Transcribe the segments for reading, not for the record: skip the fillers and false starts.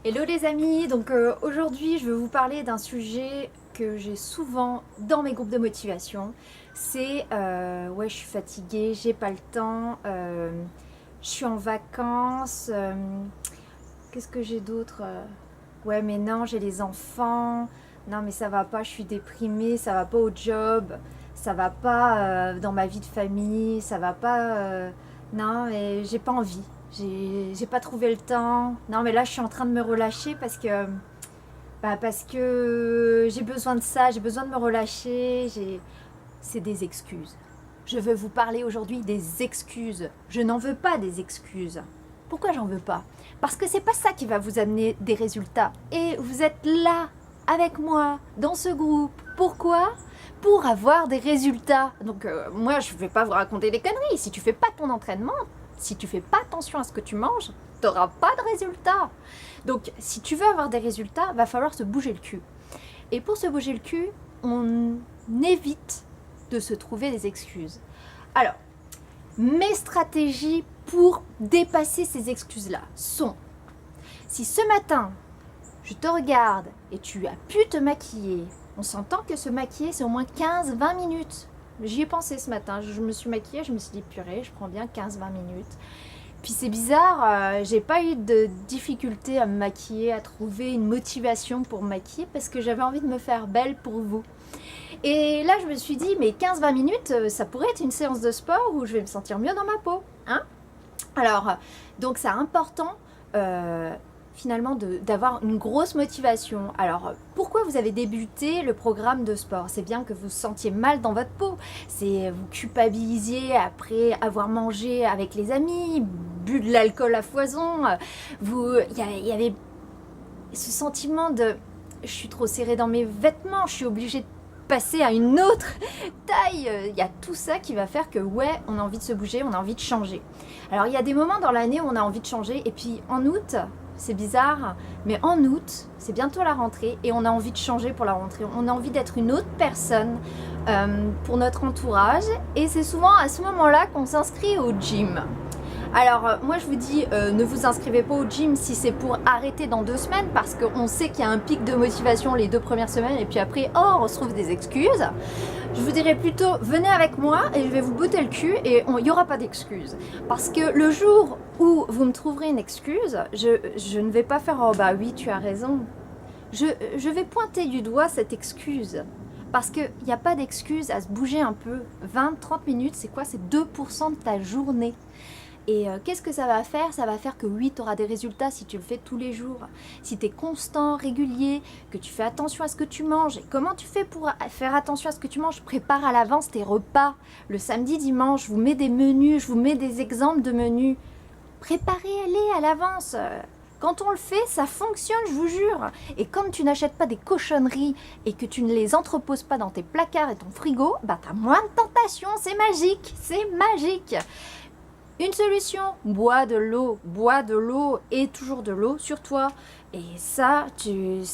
Hello les amis, donc aujourd'hui je vais vous parler d'un sujet que j'ai souvent dans mes groupes de motivation. C'est ouais, je suis fatiguée, j'ai pas le temps, je suis en vacances, qu'est-ce que j'ai d'autre? Ouais mais non, j'ai les enfants, non mais ça va pas, je suis déprimée, ça va pas au job, ça va pas dans ma vie de famille, ça va pas, non mais j'ai pas envie. J'ai pas trouvé le temps. Non, mais là, je suis en train de me relâcher parce que j'ai besoin de ça, j'ai besoin de me relâcher. C'est des excuses. Je veux vous parler aujourd'hui des excuses. Je n'en veux pas des excuses. Pourquoi j'en veux pas? Parce que c'est pas ça qui va vous amener des résultats. Et vous êtes là, avec moi, dans ce groupe. Pourquoi? Pour avoir des résultats. Donc moi, je vais pas vous raconter des conneries. Si tu fais pas ton entraînement, si tu fais pas attention à ce que tu manges, tu n'auras pas de résultats. Donc si tu veux avoir des résultats, va falloir se bouger le cul. Et pour se bouger le cul, on évite de se trouver des excuses. Alors, mes stratégies pour dépasser ces excuses-là sont: si ce matin, je te regarde et tu as pu te maquiller, on s'entend que se maquiller, c'est au moins 15-20 minutes. J'y ai pensé ce matin, je me suis maquillée, je me suis dit purée, je prends bien 15-20 minutes. Puis c'est bizarre, j'ai pas eu de difficulté à me maquiller, à trouver une motivation pour me maquiller parce que j'avais envie de me faire belle pour vous. Et là je me suis dit mais 15-20 minutes, ça pourrait être une séance de sport où je vais me sentir mieux dans ma peau. Hein? Alors, donc c'est important finalement d'avoir une grosse motivation. Alors, pourquoi vous avez débuté le programme de sport? C'est bien que vous vous sentiez mal dans votre peau, c'est vous culpabilisiez après avoir mangé avec les amis, bu de l'alcool à foison, il y avait ce sentiment de je suis trop serrée dans mes vêtements, je suis obligée de passer à une autre taille. Il y a tout ça qui va faire que ouais, on a envie de se bouger, on a envie de changer. Alors il y a des moments dans l'année où on a envie de changer et puis en août, c'est bizarre, mais en août, c'est bientôt la rentrée et on a envie de changer pour la rentrée. On a envie d'être une autre personne pour notre entourage et c'est souvent à ce moment-là qu'on s'inscrit au gym. Alors moi je vous dis ne vous inscrivez pas au gym si c'est pour arrêter dans 2 semaines parce qu'on sait qu'il y a un pic de motivation les 2 premières semaines et puis après on se trouve des excuses. Je vous dirais plutôt venez avec moi et je vais vous botter le cul et il n'y aura pas d'excuses. Parce que le jour où vous me trouverez une excuse, je ne vais pas faire oh bah oui tu as raison. Je vais pointer du doigt cette excuse. Parce qu'il n'y a pas d'excuse à se bouger un peu. 20-30 minutes, c'est quoi? C'est 2% de ta journée. Et qu'est-ce que ça va faire? Ça va faire que oui, tu auras des résultats si tu le fais tous les jours. Si tu es constant, régulier, que tu fais attention à ce que tu manges. Et comment tu fais pour faire attention à ce que tu manges? Prépare à l'avance tes repas. Le samedi, dimanche, je vous mets des menus, je vous mets des exemples de menus. Préparez-les à l'avance. Quand on le fait, ça fonctionne, je vous jure. Et comme tu n'achètes pas des cochonneries et que tu ne les entreposes pas dans tes placards et ton frigo, bah t'as moins de tentation, c'est magique, c'est magique. Une solution, bois de l'eau et toujours de l'eau sur toi. Et ça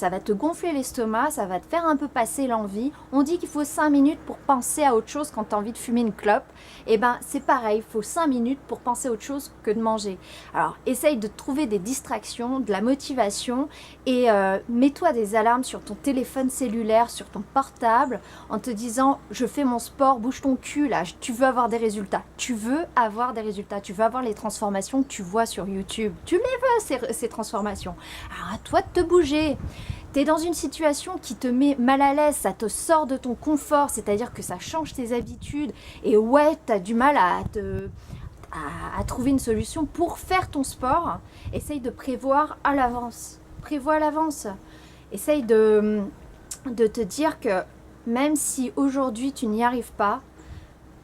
va te gonfler l'estomac, ça va te faire un peu passer l'envie. On dit qu'il faut 5 minutes pour penser à autre chose quand tu as envie de fumer une clope. Et ben c'est pareil, il faut 5 minutes pour penser à autre chose que de manger. Alors essaye de trouver des distractions, de la motivation et mets-toi des alarmes sur ton téléphone cellulaire, sur ton portable en te disant je fais mon sport, bouge ton cul là, tu veux avoir des résultats. Tu veux avoir des résultats, tu veux avoir les transformations que tu vois sur YouTube. Tu les veux ces transformations. Alors à toi de te bouger. Tu es dans une situation qui te met mal à l'aise, ça te sort de ton confort, c'est-à-dire que ça change tes habitudes. Et ouais, tu as du mal à trouver une solution pour faire ton sport. Essaye de prévoir à l'avance. Prévois à l'avance. Essaye de te dire que même si aujourd'hui tu n'y arrives pas,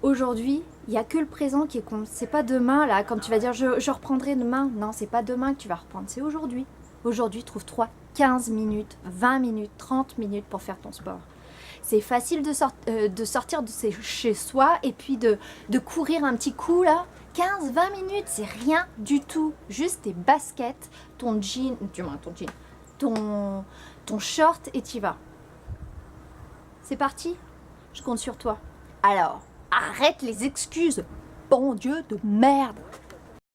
aujourd'hui, il n'y a que le présent qui est compte. C'est pas demain, là, quand tu vas dire je reprendrai demain. Non, c'est pas demain que tu vas reprendre, c'est aujourd'hui. Aujourd'hui, trouve-toi 15 minutes, 20 minutes, 30 minutes pour faire ton sport. C'est facile de sortir de chez soi et puis de courir un petit coup là. 15-20 minutes, c'est rien du tout. Juste tes baskets, ton jean, ton short et t'y vas. C'est parti? Je compte sur toi. Alors, arrête les excuses. Bon Dieu de merde.